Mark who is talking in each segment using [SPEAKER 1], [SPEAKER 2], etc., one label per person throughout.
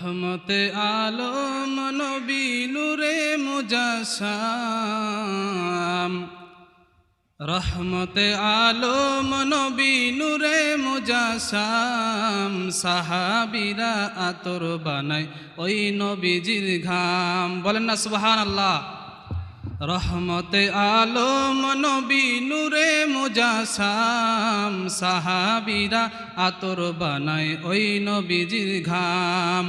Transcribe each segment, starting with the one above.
[SPEAKER 1] রহমতে আলম নবী নূরে মুজাসসাম, রহমতে আলম নবী নূরে মুজাসসাম। সাহাবীরা আতর বানায় ওই নবীজির ঘাম। বলেন না সুবহানাল্লাহ। রহমতে আলম নবী নূরে মুজাসসাম, সাহাবীরা আতর বানায় ওই নবীজির ঘাম।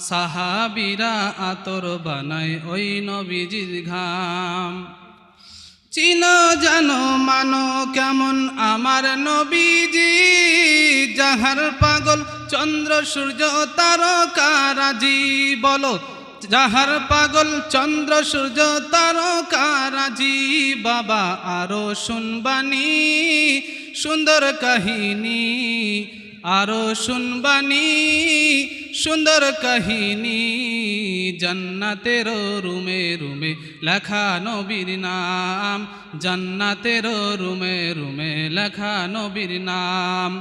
[SPEAKER 1] সাহাবীরা আতর বানায় ওই নবীজির ঘাম। চিনো জানো মানো কেমন আমার নবীজি, যাহার পাগল চন্দ্র সূর্য তারকারাজি। বলো যাহার পাগল চন্দ্র সূর্য তারকারাজি। বাবা আরো শুনবানি সুন্দর কাহিনী, আরো শুনবানি সুন্দর কাহিনী। জান্নাতের রুমে রুমে লেখা নবীর নাম, জান্নাতের রুমে রুমে লেখা নবীর নাম।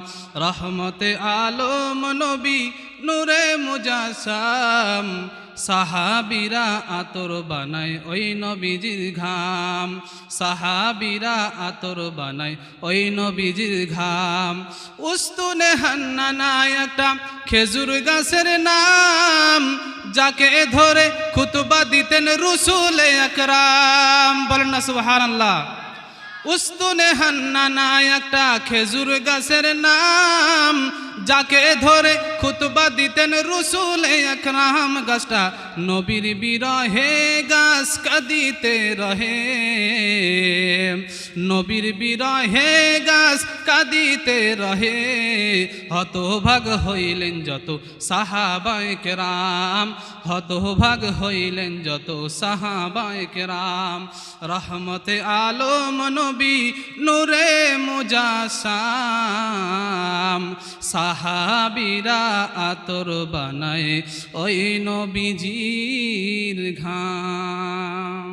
[SPEAKER 1] রহমতে আলম নবী নূরে মুজাসসাম, সাহাবীরা আতর বানায় ওই নবীজির ঘাম। সাহাবীরা আতর বানায় ওই নবীজির ঘাম। উস্তুনে হান্নানা একটা খেজুর গাছের নাম, যাকে ধরে খুতবা দিতেন রসুল আকরাম। বলেন না সুবহানাল্লাহ। উস্তুনে হান্নানা একটা খেজুর গাছের নাম, যাকে ধরে খুতবা দিতেন রসুল আকরাম। গাছটা নবীর বিরহে গাছ কাঁদিতে রহে, নবীর বিরহে গাছ কাঁদিতে রহে। হতভাগ হইলেন যত সাহাবায়ে কেরাম, হতভাগ হইলেন যত সাহাবায়ে কেরাম। রহমতে আলম নবী নূরে মুজাসসাম, সাহাবীরা আতর বানায় ওই নবীজির ঘাম।